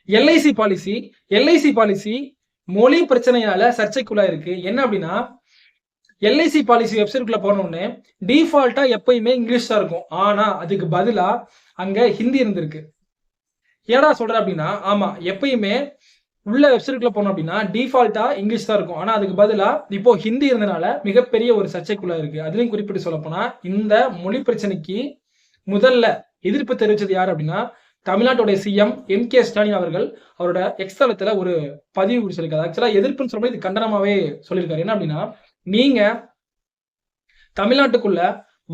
LIC policy மொழி பிரச்சனையால சர்ச்சைக்குள்ளா இருக்கு. என்ன அப்படின்னா, எல்ஐசி பாலிசி வெப்சைட்குள்ள போன உடனே டிஃபால்ட்டா எப்பயுமே இங்கிலீஷ் தான் இருக்கும். ஆனா அதுக்கு பதிலா அங்க ஹிந்தி இருந்திருக்கு. ஏடா சொல்ற அப்படின்னா, ஆமா எப்பயுமே உள்ள வெப்சைட்குள்ள போனோம் அப்படின்னா டிஃபால்ட்டா இங்கிலீஷ் தான் இருக்கும். ஆனா அதுக்கு பதிலா இப்போ ஹிந்தி இருந்தனால மிகப்பெரிய ஒரு சர்ச்சைக்குள்ள இருக்கு. அதுலயும் குறிப்பிட்டு சொல்லப்போனா இந்த மொழி பிரச்சனைக்கு முதல்ல எதிர்ப்பு தெரிவிச்சது யாரு அப்படின்னா, தமிழ்நாட்டுடைய சிஎம் எம்.கே. ஸ்டாலின் அவர்கள் அவரோட எக்ஸ் தளத்துல ஒரு பதிவு சொல்லியிருக்காரு. ஆக்சுவலா எதிர்ப்புன்னு சொல்லும்போது இது கண்டனமாவே சொல்லியிருக்காரு. என்ன அப்படின்னா, நீங்க தமிழ்நாட்டுக்குள்ள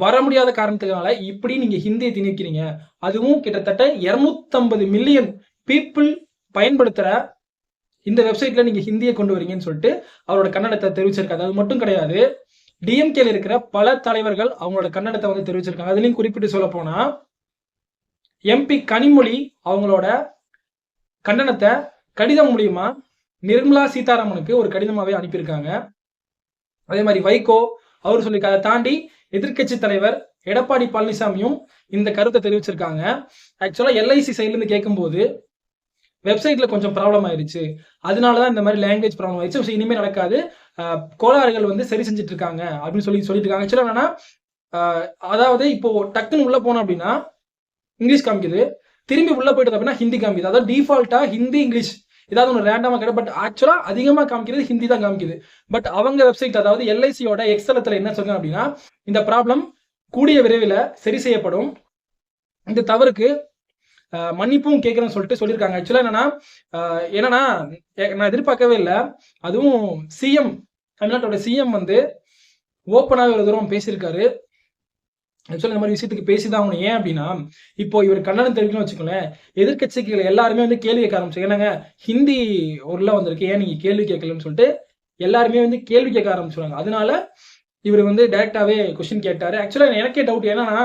வர முடியாத காரணத்தினால இப்படி நீங்க ஹிந்தியை திணிக்கிறீங்க. அதுவும் கிட்டத்தட்ட 250 மில்லியன் பீப்புள் பயன்படுத்துற இந்த வெப்சைட்ல நீங்க ஹிந்தியை கொண்டு வரீங்கன்னு சொல்லிட்டு அவரோட கண்டனத்தை தெரிவிச்சிருக்காரு. அது மட்டும் கிடையாது, டிஎம்கேல இருக்கிற பல தலைவர்கள் அவங்களோட கண்டனத்தை வந்து தெரிவிச்சிருக்காங்க. அதுலயும் குறிப்பிட்டு சொல்ல போனா எம்பி கனிமொழி அவங்களோட கண்டனத்தை கடிதம் மூலியமா நிர்மலா சீதாராமனுக்கு ஒரு கடிதமாவே அனுப்பியிருக்காங்க. அதே மாதிரி வைகோ அவர் சொல்லியிருக்காரு. அதை தாண்டி எதிர்கட்சி தலைவர் எடப்பாடி பழனிசாமியும் இந்த கருத்தை தெரிவிச்சிருக்காங்க. ஆக்சுவலா எல்ஐசி சைட்ல இருந்து கேட்கும்போது வெப்சைட்ல கொஞ்சம் ப்ராப்ளம் ஆயிருச்சு, அதனாலதான் இந்த மாதிரி லாங்குவேஜ் ப்ராப்ளம் ஆயிடுச்சு, இனிமே நடக்காது, கோளாறுகள் வந்து சரி செஞ்சுட்டு இருக்காங்க அப்படின்னு சொல்லிட்டு இருக்காங்க. ஆக்சுவலா என்னன்னா, அதாவது இப்போ டக்குன்னு உள்ள போனோம் அப்படின்னா இங்கிலீஷ் காமிக்குது, திரும்பி உள்ள போயிட்டது அப்படின்னா ஹிந்தி காமிக்குது. அதாவது டிஃபால்ட்டா ஹிந்தி இங்கிலீஷ் ஏதாவது ஒன்று ரேண்டமா கிடையாது. பட் ஆக்சுவலா அதிகமா காமிக்கிறது ஹிந்தி தான் காமிக்குது. பட் அவங்க வெப்சைட் அதாவது எல்ஐசியோட எக்ஸ்தலத்துல என்ன சொல்றாங்க அப்படின்னா, இந்த ப்ராப்ளம் கூடிய விரைவில் சரி செய்யப்படும், இந்த தவறுக்கு மன்னிப்பும் கேட்கிறேன்னு சொல்லிட்டு சொல்லியிருக்காங்க. ஆக்சுவலா என்னன்னா நான் எதிர்பார்க்கவே இல்லை. அதுவும் சிஎம் தமிழ்நாட்டோட சிஎம் வந்து ஓப்பனாகவே ஒரு தூரம் பேசியிருக்காரு. ஆக்சுவலா இந்த மாதிரி விஷயத்துக்கு பேசிதான் ஆகணும். ஏன் அப்படின்னா, இப்போ இவர் கண்டனம் தெரிவிக்கணும்னு வச்சுக்கோங்களேன், எதிர்கட்சிகள் எல்லாருமே வந்து கேள்வி கேட்க ஆரம்பிச்சு. என்னங்க ஹிந்தி உள்ள வந்திருக்கு, ஏன் நீங்க கேள்வி கேட்கலன்னு சொல்லிட்டு எல்லாருமே வந்து கேள்வி கேட்க ஆரம்பிச்சுருவாங்க. அதனால இவர் வந்து டைரக்டாவே கொஸ்டின் கேட்டாரு. ஆக்சுவலா எனக்கே டவுட், என்னன்னா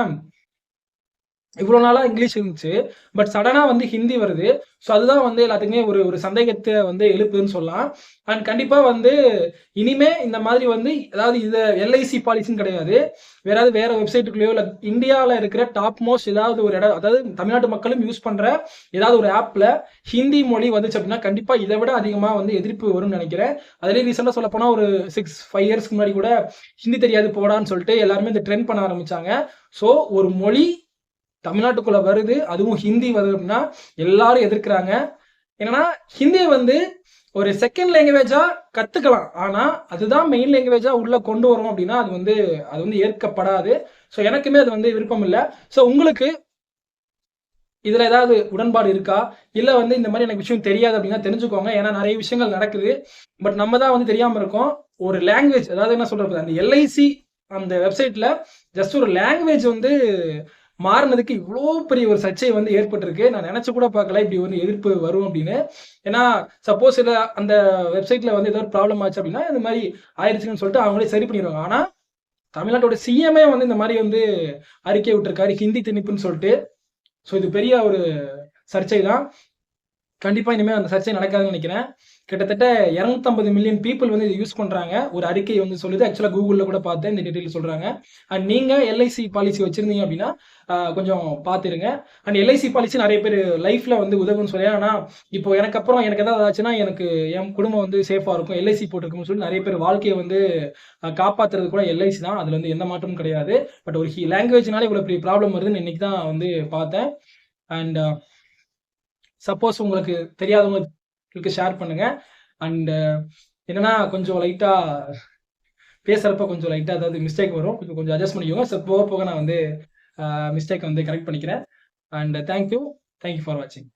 இவ்வளோ நாளா இங்கிலீஷ் இருந்துச்சு, பட் சடனா வந்து ஹிந்தி வருது. ஸோ அதுதான் வந்து எல்லாத்துக்குமே ஒரு ஒரு சந்தேகத்தை வந்து எழுப்புதுன்னு சொல்லலாம். அண்ட் கண்டிப்பா வந்து இனிமே இந்த மாதிரி வந்து அதாவது இது எல்ஐசி பாலிசின்னு கிடையாது, வேற வெப்சைட்டுக்குள்ளேயோ இல்லை இந்தியாவில் இருக்கிற டாப் மோஸ்ட் ஏதாவது ஒரு இடம், அதாவது தமிழ்நாட்டு மக்களும் யூஸ் பண்ற ஏதாவது ஒரு ஆப்ல ஹிந்தி மொழி வந்துச்சு அப்படின்னா கண்டிப்பா இதை விட அதிகமாக வந்து எதிர்ப்பு வரும்னு நினைக்கிறேன். அதுலேயே ரீசெண்டாக சொல்ல போனால் ஒரு 6-5 இயர்ஸ்க்கு முன்னாடி கூட ஹிந்தி தெரியாது போடான்னு சொல்லிட்டு எல்லாருமே இந்த ட்ரெண்ட் பண்ண ஆரம்பிச்சாங்க. ஸோ ஒரு மொழி தமிழ்நாட்டுக்குள்ள வருது, அதுவும் ஹிந்தி வருது அப்படின்னா எல்லாரும் எதிர்க்கிறாங்க. என்னன்னா ஹிந்தியை வந்து ஒரு செகண்ட் லாங்குவேஜா கத்துக்கலாம், ஆனா அதுதான் மெயின் லாங்குவேஜா உள்ள கொண்டு வரும் அப்படின்னா அது வந்து ஏற்கப்படாது. ஸோ எனக்குமே அது வந்து விருப்பம் இல்லை. ஸோ உங்களுக்கு இதுல ஏதாவது உடன்பாடு இருக்கா, இல்ல வந்து இந்த மாதிரி எனக்கு விஷயம் தெரியாது அப்படின்னா தெரிஞ்சுக்கோங்க. ஏன்னா நிறைய விஷயங்கள் நடக்குது, பட் நம்ம தான் வந்து தெரியாம இருக்கோம். ஒரு லாங்குவேஜ் அதாவது என்ன சொல்றது, அந்த எல்ஐசி அந்த வெப்சைட்ல ஜஸ்ட் ஒரு லாங்குவேஜ் வந்து மாறினதுக்கு இவ்வளோ பெரிய ஒரு சர்ச்சை வந்து ஏற்பட்டிருக்கு. நான் நினைச்சு கூட பார்க்கல இப்படி ஒரு எதிர்ப்பு வரும் அப்படின்னு. ஏன்னா சப்போஸ் இல்லை அந்த வெப்சைட்ல வந்து ஏதாவது ப்ராப்ளம் ஆச்சு அப்படின்னா இந்த மாதிரி ஆயிடுச்சுன்னு சொல்லிட்டு அவங்களே சரி பண்ணிடுவாங்க. ஆனா தமிழ்நாட்டோட சிஎம்ஏ வந்து இந்த மாதிரி வந்து அறிக்கை விட்டுருக்காரு ஹிந்தி திணிப்புன்னு சொல்லிட்டு. ஸோ இது பெரிய ஒரு சர்ச்சை தான். கண்டிப்பா இனிமேல் அந்த சர்ச்சை நடக்காதுன்னு நினைக்கிறேன். கிட்டத்தட்ட 250 மில்லியன் பீப்புள் வந்து இதை யூஸ் பண்றாங்க. ஒரு அறிக்கை வந்து சொல்லுது. ஆக்சுவலா கூகுள்ல கூட பார்த்தேன், இந்த டீட்டெயில் சொல்றாங்க. அண்ட் நீங்க எல்ஐசி பாலிசி வச்சிருந்தீங்க அப்படின்னா கொஞ்சம் பார்த்துருங்க. அண்ட் எல்ஐசி பாலிசி நிறைய பேர் லைஃப்ல வந்து உதவுன்னு சொல்லி, ஆனா இப்போ எனக்கு அப்புறம் எனக்கு ஏதாவது ஆச்சுன்னா எனக்கு என் குடும்பம் வந்து சேஃபா இருக்கும், எல்ஐசி போட்டிருக்கும்னு சொல்லி நிறைய பேர் வாழ்க்கையை வந்து காப்பாத்துறது கூட எல்ஐசி தான். அதுல வந்து எந்த மாற்றமும் கிடையாது. பட் ஒரு லாங்குவேஜ்னால இவ்வளவு பெரிய ப்ராப்ளம் வருதுன்னு இன்னைக்கு தான் வந்து பார்த்தேன். அண்ட் சப்போஸ் உங்களுக்கு தெரியாதவங்களுக்கு ஷேர் பண்ணுங்க. அண்ட் என்னன்னா கொஞ்சம் லைட்டா பேசுறப்ப கொஞ்சம் லைட்டா அதாவது மிஸ்டேக் வரும், கொஞ்சம் அட்ஜஸ்ட் பண்ணிக்கோங்க. ஸோ போக போக நான் வந்து மிஸ்டேக் வந்து கரெக்ட் பண்ணிக்கிறேன். அண்ட் தேங்க்யூ ஃபார் வாட்சிங்.